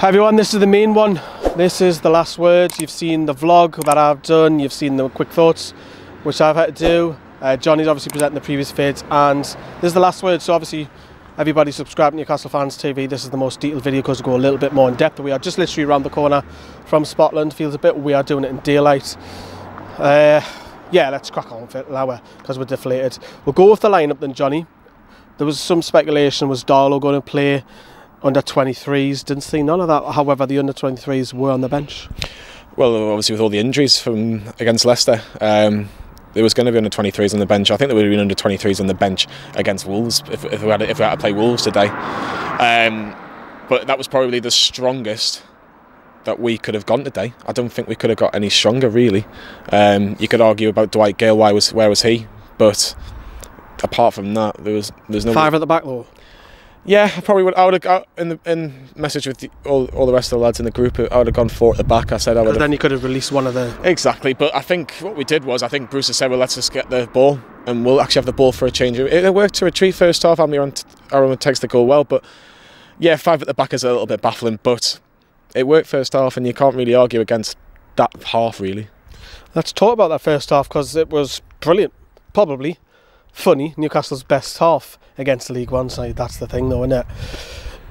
Hi everyone, this is the main one. This is the last words. You've seen the vlog that I've done, you've seen the quick thoughts which I've had to do. Johnny's obviously presenting the previous vids, and this is the last word. So obviously everybody subscribe to Newcastle Fans TV. This is the most detailed video because we go a little bit more in depth. We are just literally around the corner from Scotland. Feels a bit weird doing it in daylight. Yeah, let's crack on with it now because we're deflated. We'll go with the lineup then, Johnny. There was some speculation, was Darlow going to play under 23s? Didn't see none of that. However, the under 23s were on the bench. Well, obviously with all the injuries from against Leicester, there was going to be under 23s on the bench. I think there would have been under 23s on the bench against Wolves if we had to play Wolves today. But that was probably the strongest that we could have gone today. I don't think we could have got any stronger, really. You could argue about Dwight Gale, where was he? But apart from that, there's no... Five at the back though? Yeah, I probably would. I would have got in message with all the rest of the lads in the group. I would have gone four at the back. I said I would. Because then you could have released one of the... Exactly, but I think what we did was, I think Bruce has said, well, let's just get the ball and we'll actually have the ball for a change. It worked to a treat first half. Aaron takes the goal well, but yeah, five at the back is a little bit baffling, but it worked first half and you can't really argue against that half, really. Let's talk about that first half because it was brilliant. Probably funny, Newcastle's best half against the League One side. That's the thing though, isn't it?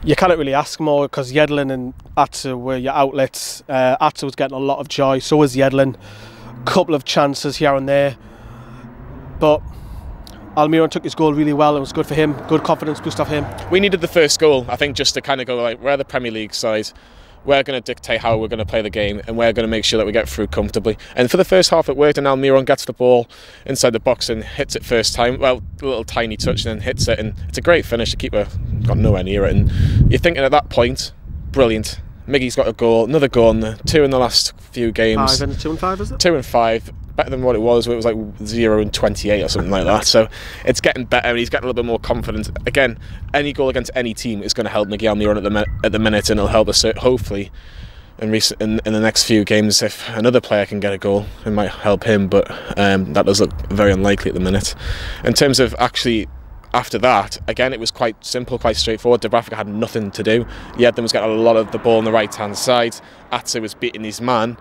You can't really ask more because Joelinton and Atsu were your outlets. Atsu was getting a lot of joy, so was Joelinton. Couple of chances here and there, but Almiron took his goal really well. It was good for him, good confidence boost off him. We needed the first goal, I think, just to kind of go like, we're the Premier League side, we're going to dictate how we're going to play the game and we're going to make sure that we get through comfortably. And for the first half it worked, and Almiron gets the ball inside the box and hits it first time. Well, a little tiny touch and then hits it, and it's a great finish. The keeper got nowhere near it, and you're thinking at that point, brilliant. Miggy's got a goal, another goal on the two in the last few games. 5 and 2 and 5, is it? 2 and 5. Better than what it was, where it was like 0 and 28 or something like that. So it's getting better and he's getting a little bit more confident. Again, any goal against any team is going to help Miggy Almiron at the minute, and it'll help us hopefully in the next few games. If another player can get a goal, it might help him, but that does look very unlikely at the minute. In terms of actually after that, again, it was quite simple, quite straightforward. Dubravka had nothing to do. Yedlin was getting a lot of the ball on the right hand side. Atsu was beating his man.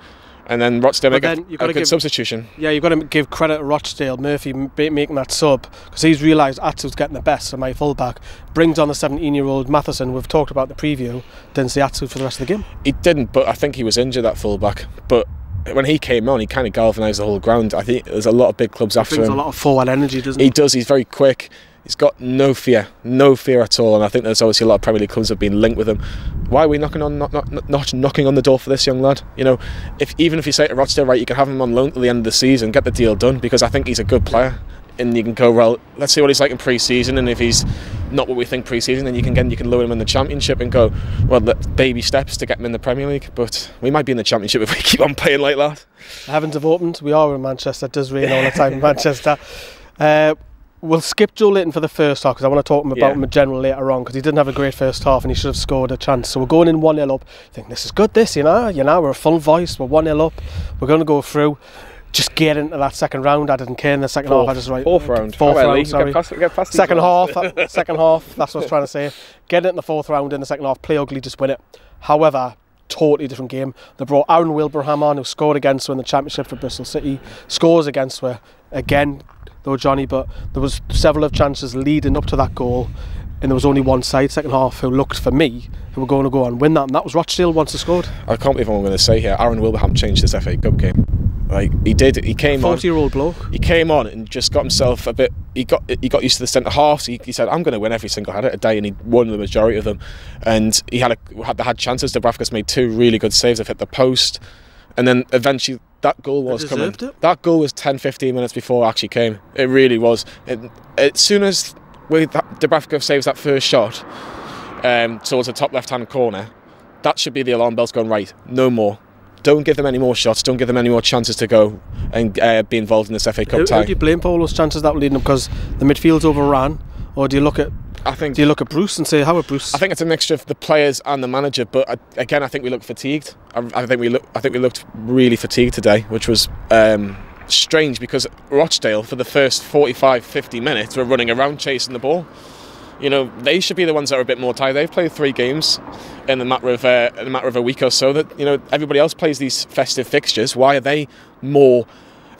And then Rochdale make a good substitution. Yeah, you've got to give credit to Rochdale, Murphy making that sub, because he's realised Atsu's getting the best of my fullback. Brings on the 17-year-old Matheson. We've talked about the preview. Didn't see Atsu for the rest of the game. He didn't, but I think he was injured, that fullback. But when he came on, he kind of galvanised the whole ground. I think there's a lot of big clubs after him. He brings a lot of forward energy, doesn't he? He does. He's very quick. He's got no fear at all, and I think there's obviously a lot of Premier League clubs that have been linked with him. Why are we not knocking on the door for this young lad? You know, even if you say to Rochdale, right, you can have him on loan till the end of the season, get the deal done, because I think he's a good player, and you can go, well, let's see what he's like in pre-season, and if he's not what we think pre-season, then you can lower him in the Championship and go, well, baby steps to get him in the Premier League. But we might be in the Championship if we keep on playing like that. The heavens have opened. We are in Manchester. It does rain all the time in Manchester. We'll skip Joelinton for the first half because I want to talk about him in general later on, because he didn't have a great first half and he should have scored a chance. So we're going in 1-0 up. I think this is good, you know, we're a full voice, we're 1-0 up, we're going to go through. Just get into that second round. I didn't care in the second half. I just fourth round, sorry. Get past second half, second half, that's what I was trying to say. Get it in the fourth round in the second half, play ugly, just win it. However, totally different game. They brought Aaron Wilbraham on, who scored against her in the Championship for Bristol City, scores against her again though, Johnny, but there was several of chances leading up to that goal, and there was only one side second half who looked, for me, who were going to go and win that, and that was Rochdale once they scored. I can't believe what I'm going to say here. Aaron Wilbraham changed this FA Cup game. Like, he did. He came on. 40-year-old bloke. He came on and just got himself a bit. He got used to the centre halves. He said, "I'm going to win every single header today," and he won the majority of them. And he had chances. Dubravka's made 2 really good saves. They've hit the post, and then eventually that goal was coming. That goal was 10-15 minutes before it actually came. It really was. As soon as Dubravka saves that first shot towards the top left-hand corner, that should be the alarm bells going right. No more. Don't give them any more shots. Don't give them any more chances to go and be involved in this FA Cup tie. Who do you blame for all those chances that were leading up? Because the midfield's overran, or do you look at? Do you look at Bruce and say, how are Bruce? I think it's a mixture of the players and the manager. But again, I think we look fatigued. I think we looked really fatigued today, which was strange because Rochdale for the first 45-50 minutes were running around chasing the ball. You know, they should be the ones that are a bit more tired. They've played 3 games in the matter of a week or so. That, you know, everybody else plays these festive fixtures. Why are they more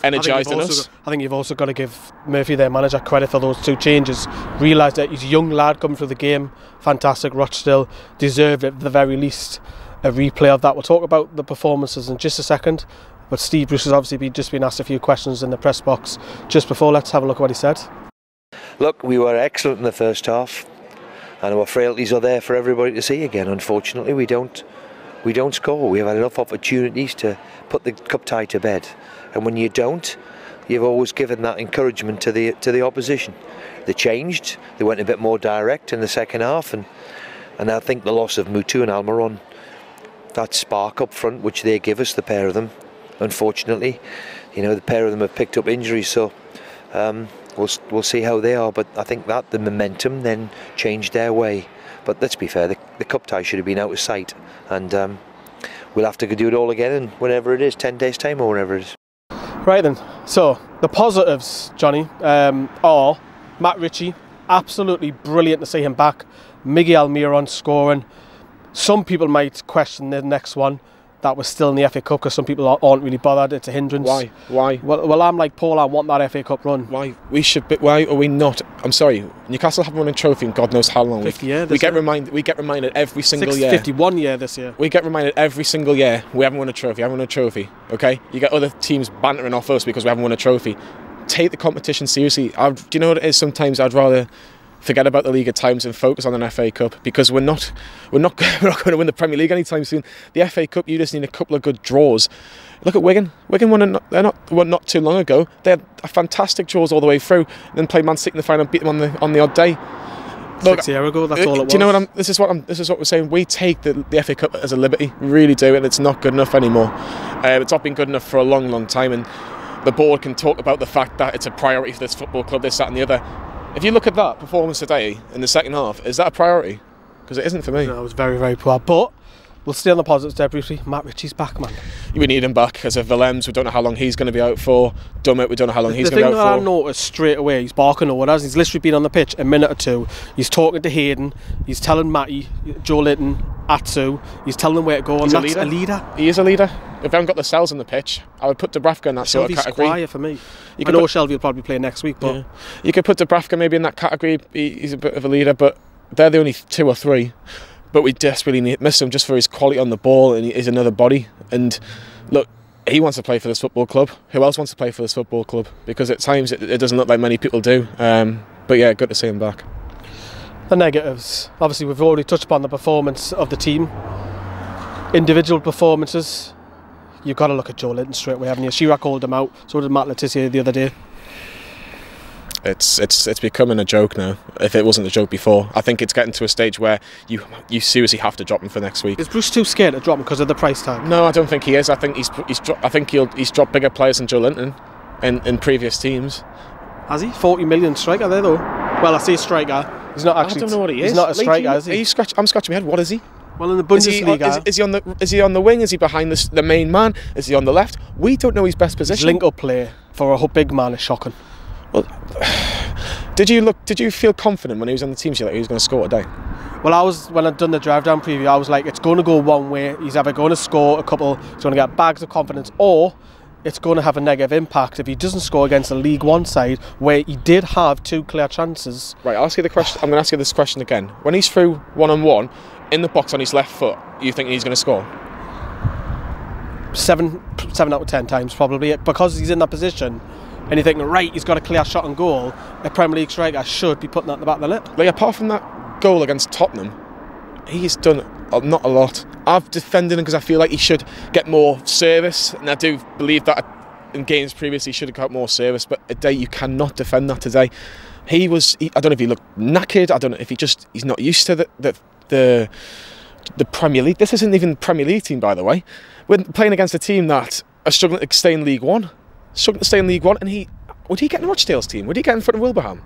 energised than us? I think you've also got to give Murphy, their manager, credit for those 2 changes. Realise that he's a young lad coming through the game. Fantastic. Rochdale deserved at the very least a replay of that. We'll talk about the performances in just a second. But Steve Bruce has obviously just been asked a few questions in the press box just before. Let's have a look at what he said. Look, we were excellent in the first half, and our frailties are there for everybody to see again. Unfortunately, we don't score. We have had enough opportunities to put the cup tie to bed, and when you don't, you've always given that encouragement to the opposition. They changed. They went a bit more direct in the second half, and I think the loss of Mutu and Almiron, that spark up front which they give us, the pair of them. Unfortunately, you know, the pair of them have picked up injuries, so. We'll see how they are, but I think that the momentum then changed their way. But let's be fair, the cup tie should have been out of sight, and we'll have to do it all again, and whenever it is, 10 days time or whenever it is. Right then, so the positives, Johnny, are Matt Ritchie, absolutely brilliant to see him back. Miguel Almiron scoring. Some people might question the next one, that was still in the FA Cup, because some people aren't really bothered. It's a hindrance. Why? Well, I'm like Paul. I want that FA Cup run. Why? Why are we not? I'm sorry. Newcastle haven't won a trophy in God knows how long. 50 years. We get reminded every single year. 51 year this year. We get reminded every single year. We haven't won a trophy. Okay. You get other teams bantering off us because we haven't won a trophy. Take the competition seriously. Do you know what it is? Sometimes I'd rather forget about the League at times and focus on an FA Cup, because we're not going to win the Premier League anytime soon. The FA Cup, you just need a couple of good draws. Look at Wigan. Wigan won not too long ago. They had fantastic draws all the way through, and then played Man City in the final and beat them on the odd day. Look, 6 years ago, that's all it was. Do you know what this is what we're saying. We take the FA Cup as a liberty, we really do, and it's not good enough anymore. It's not been good enough for a long time, and the board can talk about the fact that it's a priority for this football club, this, that and the other. If you look at that performance today in the second half, is that a priority? Because it isn't for me. No, it was very, very poor. But we'll stay on the positives there briefly. Matt Ritchie's back, man. We need him back, because of Willems, we don't know how long he's going to be out for. Dummett, we don't know how long he's going to be out for. The thing that I noticed straight away, he's barking orders. He's literally been on the pitch a minute or two. He's talking to Hayden. He's telling Matty, Joelinton, Atsu. He's telling them where to go. He's and that's a leader. He is a leader. If I haven't got the cells on the pitch, I would put Dubravka in that sort of category. Shelby's for me. I know Shelby will probably play next week, but yeah. You could put Dubravka maybe in that category. He's a bit of a leader, but they're the only 2 or 3. But we desperately miss him just for his quality on the ball, and he is another body. And look, he wants to play for this football club. Who else wants to play for this football club? Because at times it doesn't look like many people do. But yeah, good to see him back. The negatives. Obviously, we've already touched upon the performance of the team. Individual performances. You've got to look at Joelinton straight away, haven't you? Chirac called him out, so did Matt Letizia the other day. It's becoming a joke now. If it wasn't a joke before, I think it's getting to a stage where you seriously have to drop him for next week. Is Bruce too scared to drop him because of the price tag? No, I don't think he is. I think he's dropped bigger players than Joelinton in previous teams. Has he? 40 million striker there though. Well, I say striker. He's not actually. I don't know what he is. He's not a striker, is he? I'm scratching my head. What is he? Well, in the Bundesliga, is he on the wing? Is he behind the main man? Is he on the left? We don't know his best position. His link-up play for a big man is shocking. Well, did you feel confident when he was on the team sheet that he was going to score today? Well, when I'd done the drive down preview, I was like, it's going to go one way. He's either going to score a couple, he's going to get bags of confidence, or it's going to have a negative impact if he doesn't score against a League One side where he did have 2 clear chances. Right, I'll ask you the question. I'm going to ask you this question again. When he's through one-on-one in the box on his left foot, you think he's going to score? 7 out of 10 times probably, because he's in that position. And you're thinking, right, he's got a clear shot on goal. A Premier League striker should be putting that in the back of the net. Like, apart from that goal against Tottenham, he's done not a lot. I've defended him because I feel like he should get more service, and I do believe that in games previously he should have got more service. But today you cannot defend that today. I don't know if he looked knackered. I don't know if he's not used to the Premier League. This isn't even the Premier League team, by the way. We're playing against a team that are struggling to stay in League One. And would he get in Rochdale's team? Would he get in front of Wilbraham?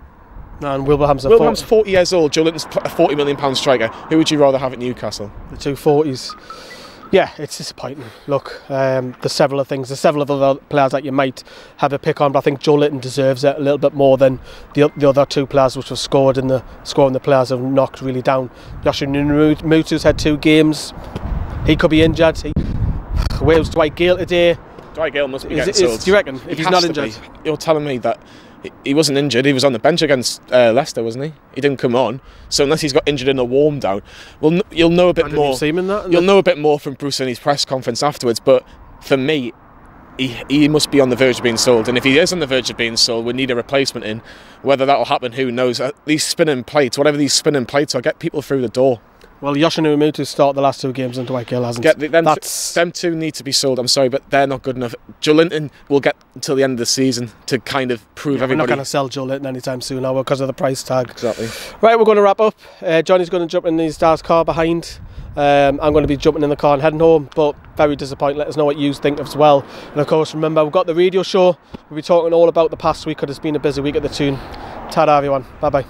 No, and Wilbraham's 40 years old. Joelinton's a £40 million striker. Who would you rather have at Newcastle? The 2 40s. Yeah, it's disappointing. Look, there's several other players that you might have a pick on, but I think Joelinton deserves it a little bit more than the other two players which have scored in the scoring. The players have knocked really down. Joshua Mutu's had 2 games. He could be injured. Where's Dwight Gale today? Dwight Gale must be getting sold. Do you reckon? If he's not injured? You're telling me that he wasn't injured. He was on the bench against Leicester, wasn't he? He didn't come on. So unless he's got injured in a warm down, well, you'll know a bit more. You'll know a bit more from Bruce in his press conference afterwards. But for me, he must be on the verge of being sold. And if he is on the verge of being sold, we need a replacement in. Whether that will happen, who knows? These spinning plates, whatever these spinning plates are, get people through the door. Well, Yoshino Umutu started the last 2 games and Dwight Gale hasn't. Them two need to be sold, I'm sorry, but they're not good enough. Joelinton will get until the end of the season to kind of prove everybody. We're not going to sell Joelinton anytime soon now because of the price tag. Exactly. Right, we're going to wrap up. Johnny's going to jump in his dad's car behind. I'm going to be jumping in the car and heading home, but very disappointed. Let us know what you think as well. And of course, remember, we've got the radio show. We'll be talking all about the past week because it's been a busy week at the Tune. Ta-da, everyone. Bye-bye.